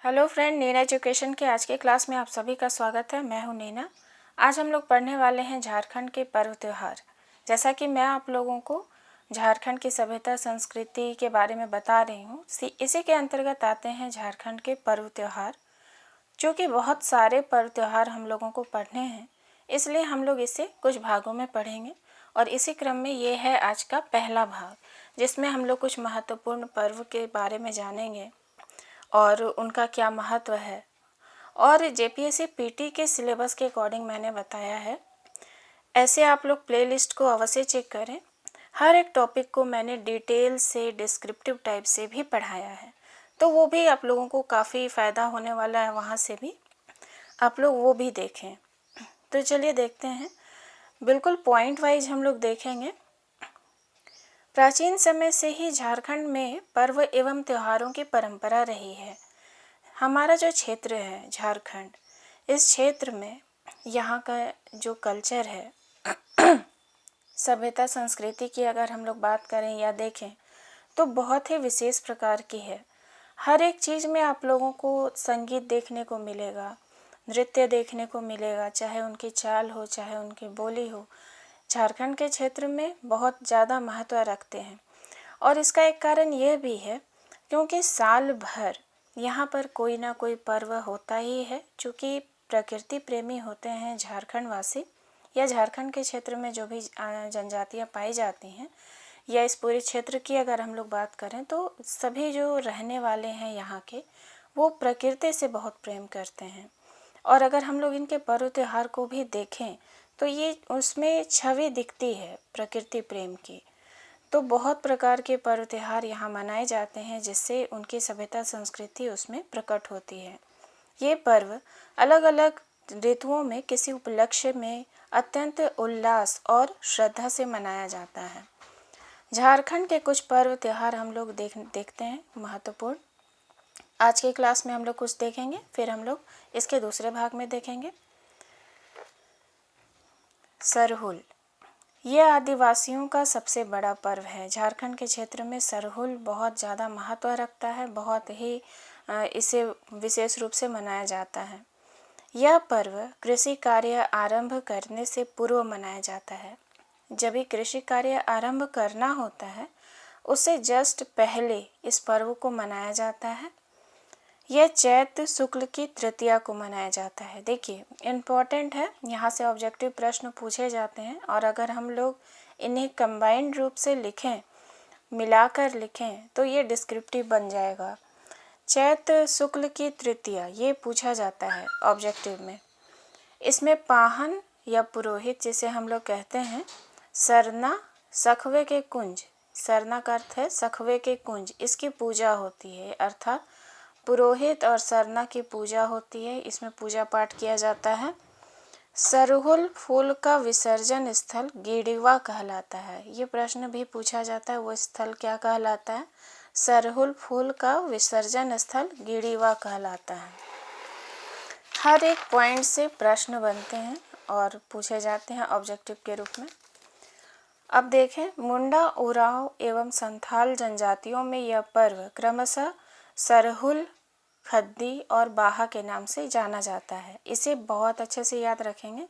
Hello friend, Neena education के आज के क्लास में आप सभी का स्वागत है। मैं हूं नीना। आज हम लोग पढ़ने वाले हैं झारखंड के पर्व त्योहार। जैसा कि मैं आप लोगों को झारखंड की सभ्यता संस्कृति के बारे में बता रही हूं, इसी के अंतर्गत आते हैं झारखंड के पर्व त्योहार, जो कि बहुत सारे पर्व त्योहार हम लोगों को पढ़ने हैं। इसलिए हम लोग इसे कुछ भागों में पढ़ेंगे और इसी क्रम में ये है आज का पहला भाग, जिसमें हम लोग कुछ महत्वपूर्ण पर्व के बारे में जानेंगे और उनका क्या महत्व है। और जेपीएससी पीटी के सिलेबस के अकॉर्डिंग मैंने बताया है। ऐसे आप लोग प्लेलिस्ट को अवश्य चेक करें। हर एक टॉपिक को मैंने डिटेल से डिस्क्रिप्टिव टाइप से भी पढ़ाया है, तो वो भी आप लोगों को काफ़ी फ़ायदा होने वाला है। वहाँ से भी आप लोग वो भी देखें। तो चलिए देखते हैं, बिल्कुल पॉइंट वाइज हम लोग देखेंगे। प्राचीन समय से ही झारखंड में पर्व एवं त्योहारों की परंपरा रही है। हमारा जो क्षेत्र है झारखंड, इस क्षेत्र में यहाँ का जो कल्चर है, सभ्यता संस्कृति की अगर हम लोग बात करें या देखें तो बहुत ही विशेष प्रकार की है। हर एक चीज़ में आप लोगों को संगीत देखने को मिलेगा, नृत्य देखने को मिलेगा, चाहे उनकी चाल हो चाहे उनकी बोली हो। झारखंड के क्षेत्र में बहुत ज़्यादा महत्व रखते हैं और इसका एक कारण यह भी है क्योंकि साल भर यहाँ पर कोई ना कोई पर्व होता ही है। चूँकि प्रकृति प्रेमी होते हैं झारखंड वासी, या झारखंड के क्षेत्र में जो भी जनजातियाँ पाई जाती हैं, या इस पूरे क्षेत्र की अगर हम लोग बात करें तो सभी जो रहने वाले हैं यहाँ के, वो प्रकृति से बहुत प्रेम करते हैं। और अगर हम लोग इनके पर्व त्योहार को भी देखें तो ये उसमें छवि दिखती है प्रकृति प्रेम की। तो बहुत प्रकार के पर्व त्योहार यहाँ मनाए जाते हैं, जिससे उनकी सभ्यता संस्कृति उसमें प्रकट होती है। ये पर्व अलग अलग ऋतुओं में किसी उपलक्ष्य में अत्यंत उल्लास और श्रद्धा से मनाया जाता है। झारखंड के कुछ पर्व त्योहार हम लोग देखते हैं महत्वपूर्ण। आज के क्लास में हम लोग कुछ देखेंगे, फिर हम लोग इसके दूसरे भाग में देखेंगे। सरहुल, यह आदिवासियों का सबसे बड़ा पर्व है। झारखंड के क्षेत्र में सरहुल बहुत ज़्यादा महत्व रखता है, बहुत ही इसे विशेष रूप से मनाया जाता है। यह पर्व कृषि कार्य आरंभ करने से पूर्व मनाया जाता है। जब भी कृषि कार्य आरंभ करना होता है, उससे जस्ट पहले इस पर्व को मनाया जाता है। यह चैत्र शुक्ल की तृतीया को मनाया जाता है। देखिए, इम्पॉर्टेंट है, यहाँ से ऑब्जेक्टिव प्रश्न पूछे जाते हैं और अगर हम लोग इन्हें कंबाइंड रूप से लिखें, मिलाकर लिखें, तो ये डिस्क्रिप्टिव बन जाएगा। चैत्र शुक्ल की तृतीया ये पूछा जाता है ऑब्जेक्टिव में। इसमें पाहन या पुरोहित जिसे हम लोग कहते हैं, सरना सखवे के कुंज, सरना का अर्थ है सखवे के कुंज, इसकी पूजा होती है। अर्थात पुरोहित और सरना की पूजा होती है, इसमें पूजा पाठ किया जाता है। सरहुल फूल का विसर्जन स्थल गेड़िवा कहलाता है। ये प्रश्न भी पूछा जाता है, वो स्थल क्या कहलाता है? सरहुल फूल का विसर्जन स्थल गेड़िवा कहलाता है। हर एक पॉइंट से प्रश्न बनते हैं और पूछे जाते हैं ऑब्जेक्टिव के रूप में। अब देखें, मुंडा, उरांव एवं संथाल जनजातियों में यह पर्व क्रमशः सरहुल, खद्दी और बाहा के नाम से जाना जाता है। इसे बहुत अच्छे से याद रखेंगे।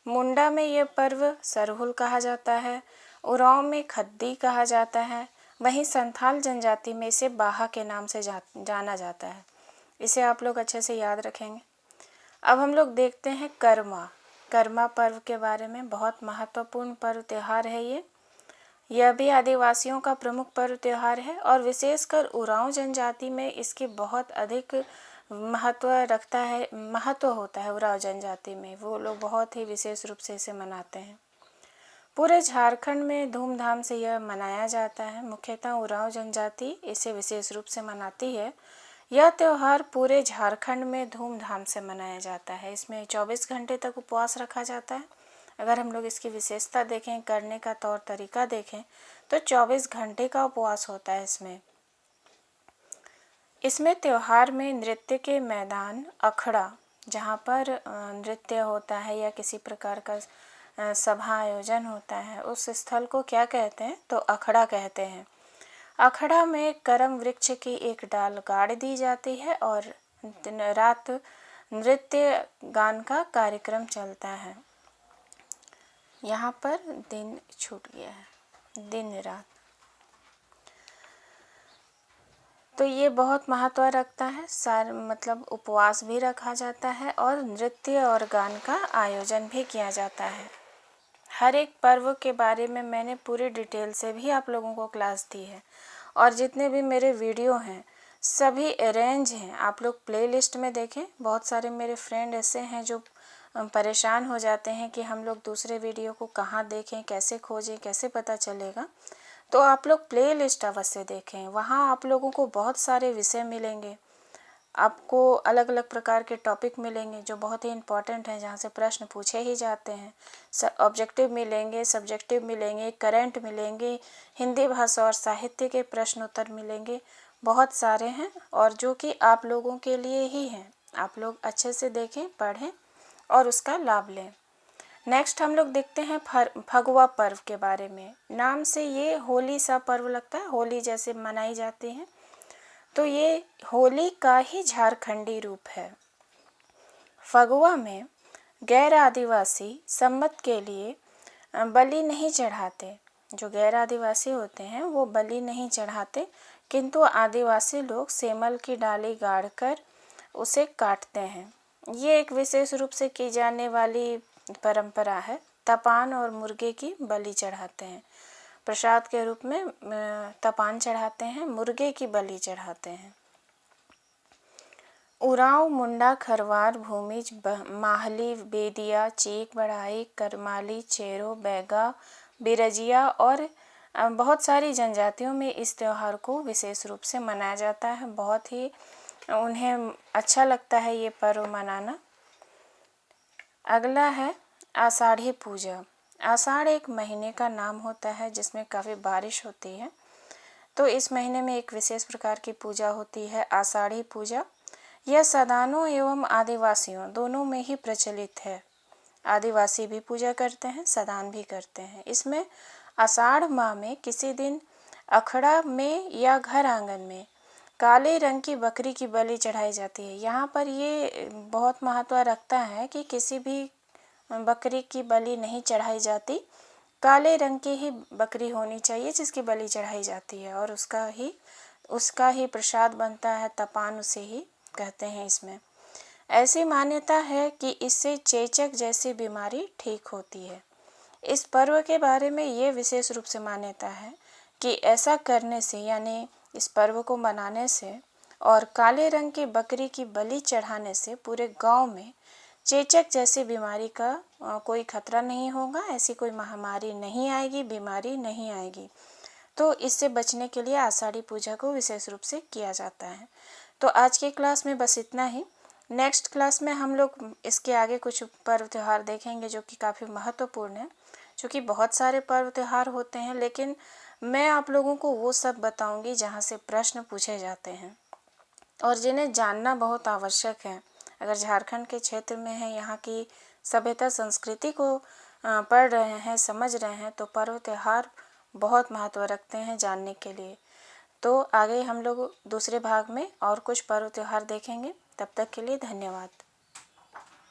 मुंडा में यह पर्व सरहुल कहा जाता है, उरांव में खद्दी कहा जाता है, वहीं संथाल जनजाति में इसे बाहा के नाम से जाना जाता है। इसे आप लोग अच्छे से याद रखेंगे। अब हम लोग देखते हैं कर्मा। कर्मा पर्व के बारे में। बहुत महत्वपूर्ण पर्व त्योहार है ये। यह भी आदिवासियों का प्रमुख पर्व त्योहार है और विशेषकर उरांव जनजाति में इसकी बहुत अधिक महत्व होता है। उरांव जनजाति में वो लोग बहुत ही विशेष रूप से इसे मनाते हैं। पूरे झारखंड में धूमधाम से यह मनाया जाता है। मुख्यतः उरांव जनजाति इसे विशेष रूप से मनाती है। यह त्यौहार पूरे झारखंड में धूमधाम से मनाया जाता है। इसमें 24 घंटे तक उपवास रखा जाता है। अगर हम लोग इसकी विशेषता देखें, करने का तौर तरीका देखें, तो 24 घंटे का उपवास होता है इसमें त्यौहार में नृत्य के मैदान, अखड़ा, जहाँ पर नृत्य होता है या किसी प्रकार का सभा आयोजन होता है, उस स्थल को क्या कहते हैं? तो अखड़ा कहते हैं। अखड़ा में करम वृक्ष की एक डाल गाड़ दी जाती है और दिन रात नृत्य गान का कार्यक्रम चलता है। यहाँ पर दिन छूट गया है, दिन रात। तो ये बहुत महत्व रखता है। मतलब उपवास भी रखा जाता है और नृत्य और गान का आयोजन भी किया जाता है। हर एक पर्व के बारे में मैंने पूरी डिटेल से भी आप लोगों को क्लास दी है और जितने भी मेरे वीडियो हैं सभी अरेंज हैं। आप लोग प्लेलिस्ट में देखें। बहुत सारे मेरे फ्रेंड ऐसे हैं जो परेशान हो जाते हैं कि हम लोग दूसरे वीडियो को कहाँ देखें, कैसे खोजें, कैसे पता चलेगा। तो आप लोग प्लेलिस्ट अवश्य देखें। वहाँ आप लोगों को बहुत सारे विषय मिलेंगे। आपको अलग अलग प्रकार के टॉपिक मिलेंगे जो बहुत ही इम्पॉर्टेंट हैं, जहाँ से प्रश्न पूछे ही जाते हैं। ऑब्जेक्टिव मिलेंगे, सब्जेक्टिव मिलेंगे, करंट मिलेंगे, हिंदी भाषा और साहित्य के प्रश्न उत्तर मिलेंगे। बहुत सारे हैं और जो कि आप लोगों के लिए ही हैं। आप लोग अच्छे से देखें, पढ़ें और उसका लाभ लें। नेक्स्ट हम लोग देखते हैं फगुआ पर्व के बारे में। नाम से ये होली सा पर्व लगता है, होली जैसे मनाई जाती है। तो ये होली का ही झारखंडी रूप है। फगुआ में गैर आदिवासी सम्मत के लिए बलि नहीं चढ़ाते। जो गैर आदिवासी होते हैं वो बलि नहीं चढ़ाते, किंतु आदिवासी लोग सेमल की डाली गाड़कर उसे काटते हैं। ये एक विशेष रूप से की जाने वाली परंपरा है। तपान और मुर्गे की बलि चढ़ाते हैं। प्रसाद के रूप में तपान चढ़ाते हैं, मुर्गे की बलि चढ़ाते हैं। उरांव, मुंडा, खरवार, भूमिज, माहली, बेदिया, चीक, बढ़ाई, करमाली, चेरो, बैगा, बिरजिया और बहुत सारी जनजातियों में इस त्यौहार को विशेष रूप से मनाया जाता है। बहुत ही उन्हें अच्छा लगता है ये पर्व मनाना। अगला है आषाढ़ी पूजा। आषाढ़ एक महीने का नाम होता है जिसमें काफ़ी बारिश होती है। तो इस महीने में एक विशेष प्रकार की पूजा होती है, आषाढ़ी पूजा। यह सदानों एवं आदिवासियों दोनों में ही प्रचलित है। आदिवासी भी पूजा करते हैं, सदान भी करते हैं। इसमें आषाढ़ माह में किसी दिन अखड़ा में या घर आंगन में काले रंग की बकरी की बलि चढ़ाई जाती है। यहाँ पर ये बहुत महत्व रखता है कि किसी भी बकरी की बलि नहीं चढ़ाई जाती। काले रंग की ही बकरी होनी चाहिए जिसकी बलि चढ़ाई जाती है और उसका ही प्रसाद बनता है। तपान उसे ही कहते हैं। इसमें ऐसी मान्यता है कि इससे चेचक जैसी बीमारी ठीक होती है। इस पर्व के बारे में ये विशेष रूप से मान्यता है कि ऐसा करने से, यानी इस पर्व को मनाने से और काले रंग की बकरी की बलि चढ़ाने से पूरे गांव में चेचक जैसी बीमारी का कोई खतरा नहीं होगा। ऐसी कोई महामारी नहीं आएगी, बीमारी नहीं आएगी। तो इससे बचने के लिए आषाढ़ी पूजा को विशेष रूप से किया जाता है। तो आज के क्लास में बस इतना ही। नेक्स्ट क्लास में हम लोग इसके आगे कुछ पर्व त्यौहार देखेंगे जो कि काफ़ी महत्वपूर्ण है। क्योंकि बहुत सारे पर्व त्यौहार होते हैं, लेकिन मैं आप लोगों को वो सब बताऊंगी जहाँ से प्रश्न पूछे जाते हैं और जिन्हें जानना बहुत आवश्यक है। अगर झारखंड के क्षेत्र में है, यहाँ की सभ्यता संस्कृति को पढ़ रहे हैं, समझ रहे हैं, तो पर्व त्यौहार बहुत महत्व रखते हैं जानने के लिए। तो आगे हम लोग दूसरे भाग में और कुछ पर्व त्यौहार देखेंगे। तब तक के लिए धन्यवाद।